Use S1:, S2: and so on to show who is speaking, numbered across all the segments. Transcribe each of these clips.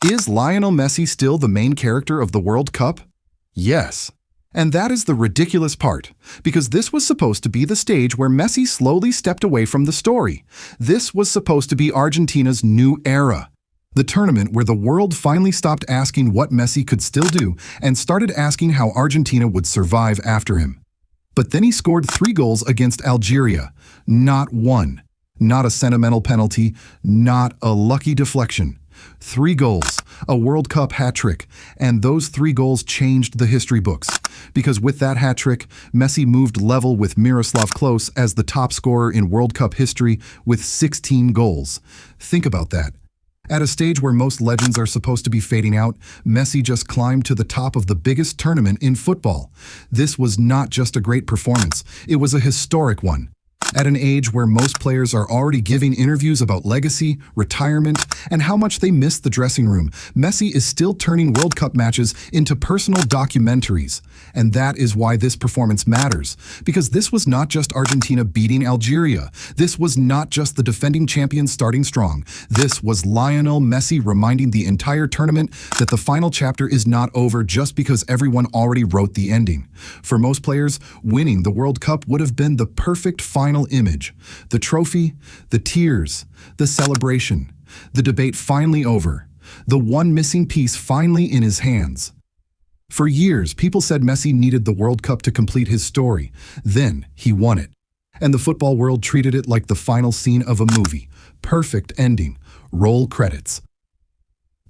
S1: Is Lionel Messi still the main character of the World Cup? Yes. And that is the ridiculous part, because this was supposed to be the stage where Messi slowly stepped away from the story. This was supposed to be Argentina's new era. The tournament where the world finally stopped asking what Messi could still do and started asking how Argentina would survive after him. But then he scored 3 goals against Algeria. Not one. Not a sentimental penalty. Not a lucky deflection. 3 goals, a World Cup hat-trick, and those 3 goals changed the history books. Because with that hat-trick, Messi moved level with Miroslav Klose as the top scorer in World Cup history with 16 goals. Think about that. At a stage where most legends are supposed to be fading out, Messi just climbed to the top of the biggest tournament in football. This was not just a great performance, it was a historic one. At an age where most players are already giving interviews about legacy, retirement, and how much they miss the dressing room, Messi is still turning World Cup matches into personal documentaries. And that is why this performance matters. Because this was not just Argentina beating Algeria. This was not just the defending champions starting strong. This was Lionel Messi reminding the entire tournament that the final chapter is not over just because everyone already wrote the ending. For most players, winning the World Cup would have been the perfect final image. The trophy, the tears, the celebration, the debate finally over, the one missing piece finally in his hands. For years, people said Messi needed the World Cup to complete his story. Then he won it. And the football world treated it like the final scene of a movie. Perfect ending. Roll credits.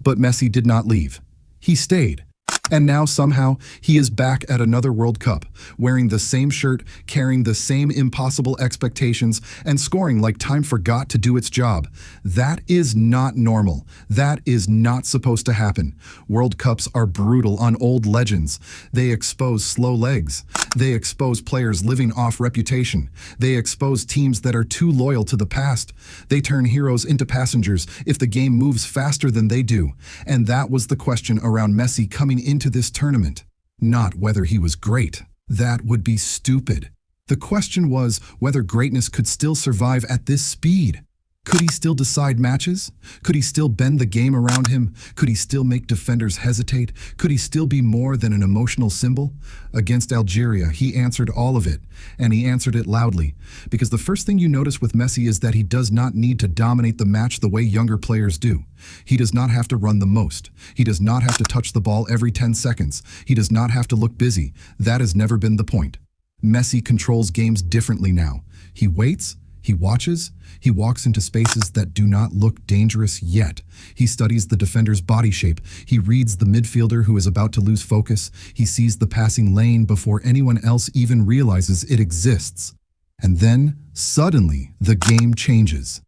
S1: But Messi did not leave. He stayed. And now somehow he is back at another World Cup, wearing the same shirt, carrying the same impossible expectations, and scoring like time forgot to do its job. That is not normal. That is not supposed to happen. World Cups are brutal on old legends. They expose slow legs. They expose players living off reputation. They expose teams that are too loyal to the past. They turn heroes into passengers if the game moves faster than they do. And that was the question around Messi coming into this tournament. Not whether he was great. That would be stupid. The question was whether greatness could still survive at this speed. Could he still decide matches? Could he still bend the game around him? Could he still make defenders hesitate? Could he still be more than an emotional symbol? Against Algeria, he answered all of it, and he answered it loudly. Because the first thing you notice with Messi is that he does not need to dominate the match the way younger players do. He does not have to run the most. He does not have to touch the ball every 10 seconds. He does not have to look busy. That has never been the point. Messi controls games differently now. He waits. He watches, he walks into spaces that do not look dangerous yet. He studies the defender's body shape. He reads the midfielder who is about to lose focus. He sees the passing lane before anyone else even realizes it exists. And then, suddenly, the game changes.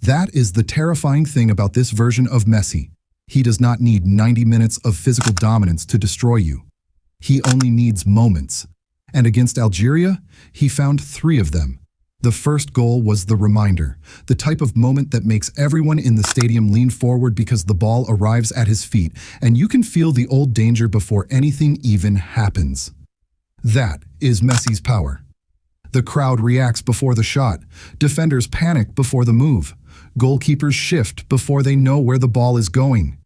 S1: That is the terrifying thing about this version of Messi. He does not need 90 minutes of physical dominance to destroy you. He only needs moments. And against Algeria, he found 3 of them. The first goal was the reminder, the type of moment that makes everyone in the stadium lean forward because the ball arrives at his feet, and you can feel the old danger before anything even happens. That is Messi's power. The crowd reacts before the shot. Defenders panic before the move. Goalkeepers shift before they know where the ball is going.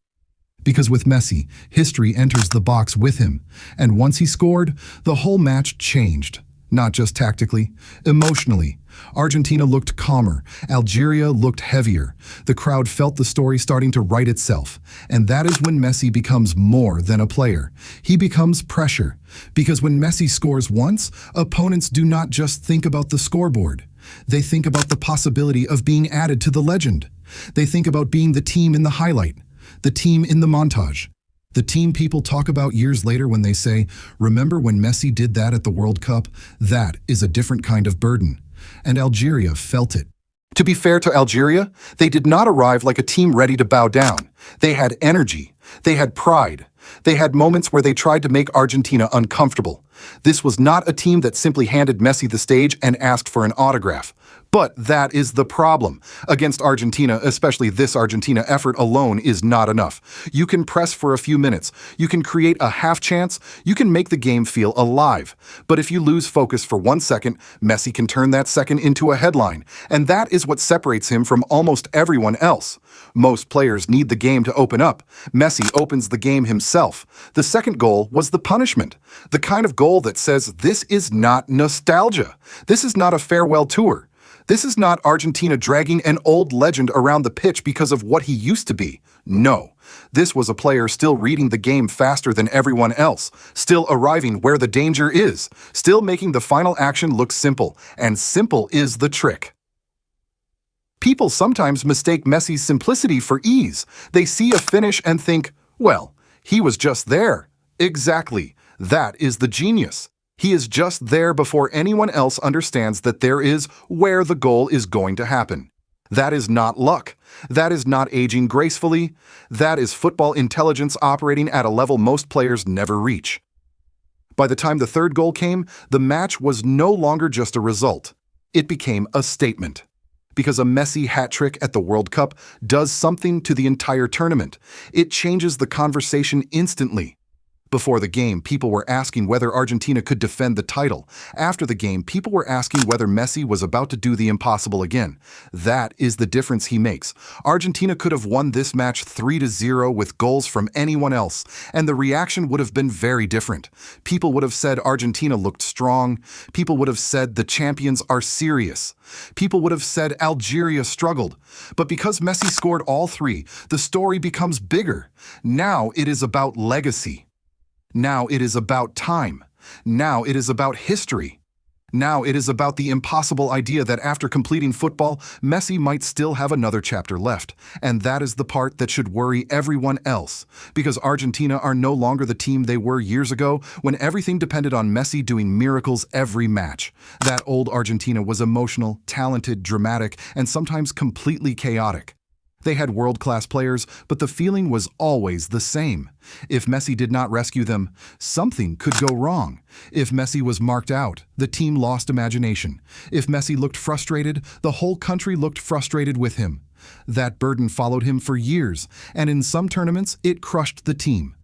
S1: Because with Messi, history enters the box with him, and once he scored, the whole match changed. Not just tactically, emotionally. Argentina looked calmer. Algeria looked heavier. The crowd felt the story starting to write itself. And that is when Messi becomes more than a player. He becomes pressure. Because when Messi scores once, opponents do not just think about the scoreboard. They think about the possibility of being added to the legend. They think about being the team in the highlight, the team in the montage. The team people talk about years later when they say, remember when Messi did that at the World Cup? That is a different kind of burden. And Algeria felt it. To be fair to Algeria, they did not arrive like a team ready to bow down. They had energy. They had pride. They had moments where they tried to make Argentina uncomfortable. This was not a team that simply handed Messi the stage and asked for an autograph. But that is the problem. Against Argentina, especially this Argentina, effort alone is not enough. You can press for a few minutes. You can create a half chance. You can make the game feel alive. But if you lose focus for 1 second, Messi can turn that second into a headline. And that is what separates him from almost everyone else. Most players need the game to open up. Messi opens the game himself. The second goal was the punishment. The kind of goal that says this is not nostalgia. This is not a farewell tour. This is not Argentina dragging an old legend around the pitch because of what he used to be. No. This was a player still reading the game faster than everyone else, still arriving where the danger is, still making the final action look simple, and simple is the trick. People sometimes mistake Messi's simplicity for ease. They see a finish and think, well, he was just there. Exactly. That is the genius. He is just there before anyone else understands that there is where the goal is going to happen. That is not luck. That is not aging gracefully. That is football intelligence operating at a level most players never reach. By the time the third goal came, the match was no longer just a result. It became a statement. Because a Messi hat trick at the World Cup does something to the entire tournament. It changes the conversation instantly. Before the game, people were asking whether Argentina could defend the title. After the game, people were asking whether Messi was about to do the impossible again. That is the difference he makes. Argentina could have won this match 3-0 with goals from anyone else, and the reaction would have been very different. People would have said Argentina looked strong. People would have said the champions are serious. People would have said Algeria struggled. But because Messi scored all three, the story becomes bigger. Now it is about legacy. Now it is about time. Now it is about history. Now it is about the impossible idea that after completing football, Messi might still have another chapter left. And that is the part that should worry everyone else. Because Argentina are no longer the team they were years ago when everything depended on Messi doing miracles every match. That old Argentina was emotional, talented, dramatic, and sometimes completely chaotic. They had world-class players, but the feeling was always the same. If Messi did not rescue them, something could go wrong. If Messi was marked out, the team lost imagination. If Messi looked frustrated, the whole country looked frustrated with him. That burden followed him for years, and in some tournaments, it crushed the team.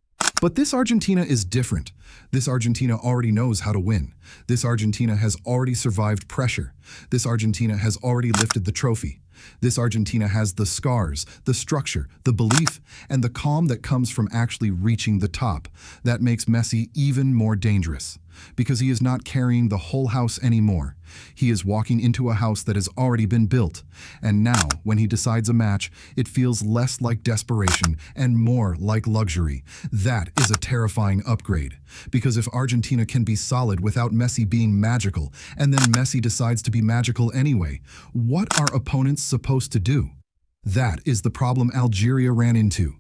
S1: But this Argentina is different. This Argentina already knows how to win. This Argentina has already survived pressure. This Argentina has already lifted the trophy. This Argentina has the scars, the structure, the belief, and the calm that comes from actually reaching the top. That makes Messi even more dangerous, because he is not carrying the whole house anymore. He is walking into a house that has already been built. And now, when he decides a match, it feels less like desperation and more like luxury. That is a terrifying upgrade. Because if Argentina can be solid without Messi being magical, and then Messi decides to be magical anyway, what are opponents supposed to do? That is the problem Algeria ran into.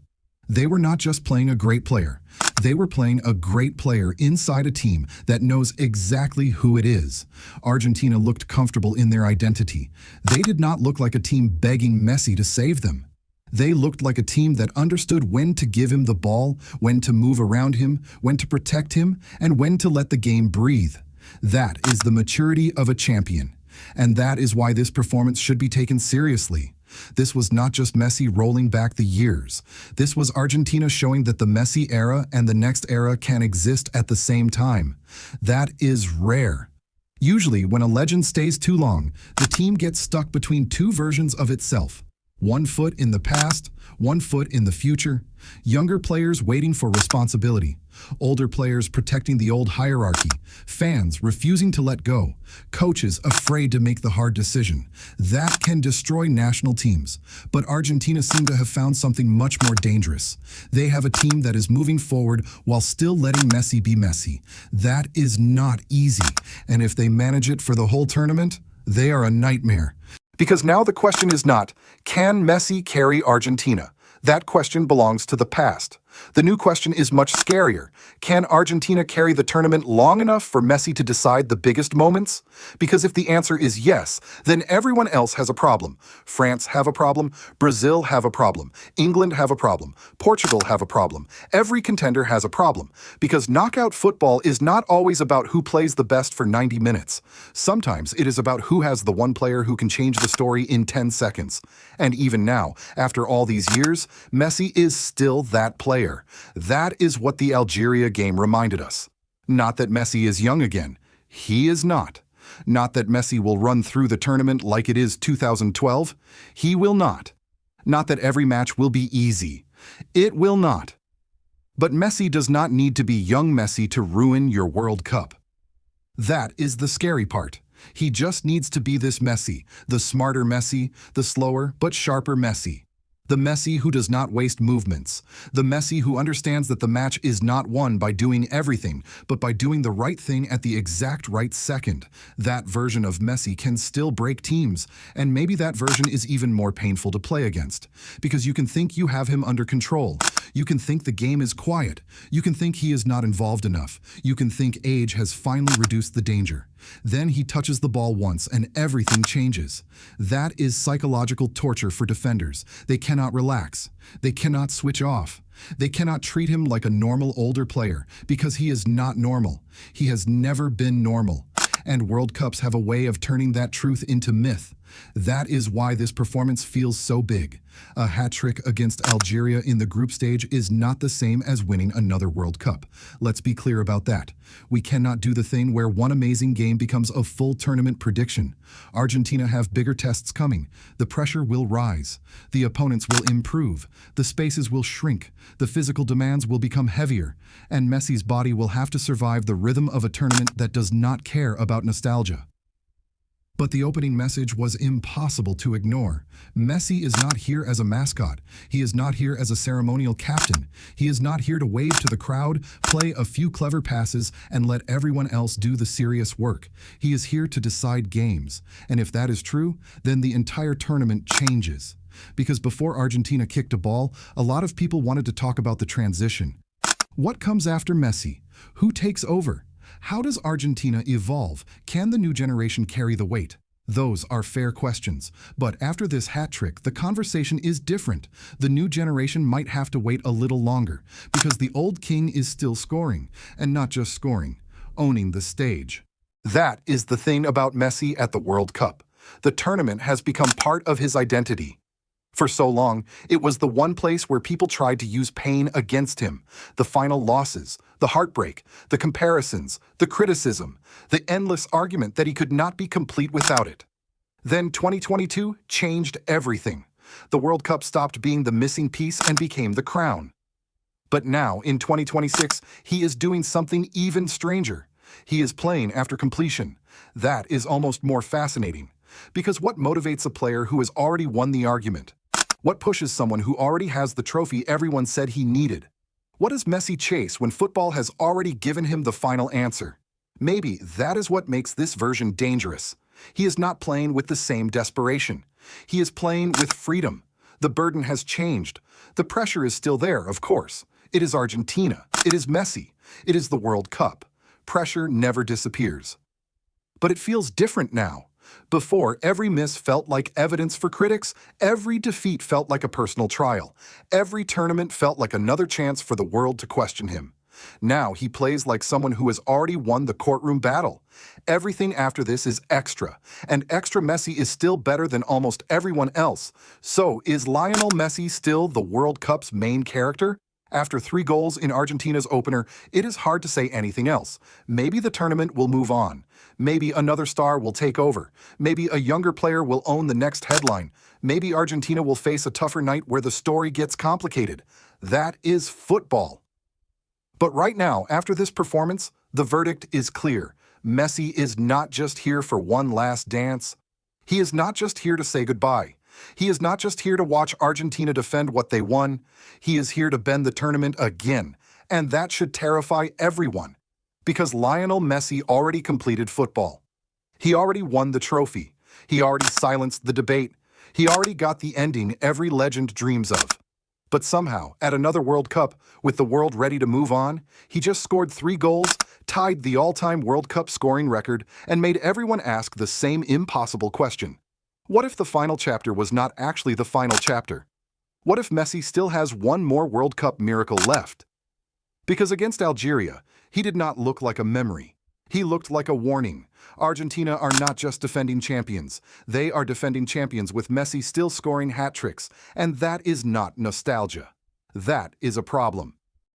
S1: They were not just playing a great player. They were playing a great player inside a team that knows exactly who it is. Argentina looked comfortable in their identity. They did not look like a team begging Messi to save them. They looked like a team that understood when to give him the ball, when to move around him, when to protect him, and when to let the game breathe. That is the maturity of a champion. And that is why this performance should be taken seriously. This was not just Messi rolling back the years. This was Argentina showing that the Messi era and the next era can exist at the same time. That is rare. Usually, when a legend stays too long, the team gets stuck between two versions of itself. One foot in the past, one foot in the future. Younger players waiting for responsibility. Older players protecting the old hierarchy. Fans refusing to let go. Coaches afraid to make the hard decision. That can destroy national teams. But Argentina seem to have found something much more dangerous. They have a team that is moving forward while still letting Messi be Messi. That is not easy. And if they manage it for the whole tournament, they are a nightmare. Because now the question is not, can Messi carry Argentina? That question belongs to the past. The new question is much scarier. Can Argentina carry the tournament long enough for Messi to decide the biggest moments? Because if the answer is yes, then everyone else has a problem. France have a problem, Brazil have a problem, England have a problem, Portugal have a problem. Every contender has a problem. Because knockout football is not always about who plays the best for 90 minutes. Sometimes it is about who has the one player who can change the story in 10 seconds. And even now, after all these years, Messi is still that player. That is what the Algeria game reminded us. Not that Messi is young again. He is not. Not that Messi will run through the tournament like it is 2012. He will not. Not that every match will be easy. It will not. But Messi does not need to be young Messi to ruin your World Cup. That is the scary part. He just needs to be this Messi, the smarter Messi, the slower but sharper Messi. The Messi who does not waste movements. The Messi who understands that the match is not won by doing everything, but by doing the right thing at the exact right second. That version of Messi can still break teams, and maybe that version is even more painful to play against. Because you can think you have him under control. You can think the game is quiet. You can think he is not involved enough. You can think age has finally reduced the danger. Then he touches the ball once and everything changes. That is psychological torture for defenders. They cannot relax. They cannot switch off. They cannot treat him like a normal older player because he is not normal. He has never been normal. And World Cups have a way of turning that truth into myth. That is why this performance feels so big. A hat-trick against Algeria in the group stage is not the same as winning another World Cup. Let's be clear about that. We cannot do the thing where one amazing game becomes a full tournament prediction. Argentina have bigger tests coming. The pressure will rise. The opponents will improve. The spaces will shrink. The physical demands will become heavier. And Messi's body will have to survive the rhythm of a tournament that does not care about nostalgia. But the opening message was impossible to ignore. Messi is not here as a mascot. He is not here as a ceremonial captain. He is not here to wave to the crowd, play a few clever passes, and let everyone else do the serious work. He is here to decide games. And if that is true, then the entire tournament changes. Because before Argentina kicked a ball, a lot of people wanted to talk about the transition. What comes after Messi? Who takes over? How does Argentina evolve? Can the new generation carry the weight? Those are fair questions. But after this hat trick, the conversation is different. The new generation might have to wait a little longer, because the old king is still scoring, and not just scoring, owning the stage. That is the thing about Messi at the World Cup. The tournament has become part of his identity. For so long, it was the one place where people tried to use pain against him. The final losses, the heartbreak, the comparisons, the criticism, the endless argument that he could not be complete without it. Then 2022 changed everything. The World Cup stopped being the missing piece and became the crown. But now, in 2026, he is doing something even stranger. He is playing after completion. That is almost more fascinating. Because what motivates a player who has already won the argument? What pushes someone who already has the trophy everyone said he needed? What does Messi chase when football has already given him the final answer? Maybe that is what makes this version dangerous. He is not playing with the same desperation. He is playing with freedom. The burden has changed. The pressure is still there, of course. It is Argentina. It is Messi. It is the World Cup. Pressure never disappears. But it feels different now. Before, every miss felt like evidence for critics. Every defeat felt like a personal trial. Every tournament felt like another chance for the world to question him. Now he plays like someone who has already won the courtroom battle. Everything after this is extra, and extra Messi is still better than almost everyone else. So, is Lionel Messi still the World Cup's main character? After 3 goals in Argentina's opener, it is hard to say anything else. Maybe the tournament will move on. Maybe another star will take over. Maybe a younger player will own the next headline. Maybe Argentina will face a tougher night where the story gets complicated. That is football. But right now, after this performance, the verdict is clear. Messi is not just here for one last dance. He is not just here to say goodbye. He is not just here to watch Argentina defend what they won. He is here to bend the tournament again. And that should terrify everyone. Because Lionel Messi already completed football. He already won the trophy. He already silenced the debate. He already got the ending every legend dreams of. But somehow, at another World Cup, with the world ready to move on, he just scored 3 goals, tied the all-time World Cup scoring record, and made everyone ask the same impossible question. What if the final chapter was not actually the final chapter? What if Messi still has one more World Cup miracle left? Because against Algeria, he did not look like a memory. He looked like a warning. Argentina are not just defending champions. They are defending champions with Messi still scoring hat tricks, and that is not nostalgia. That is a problem.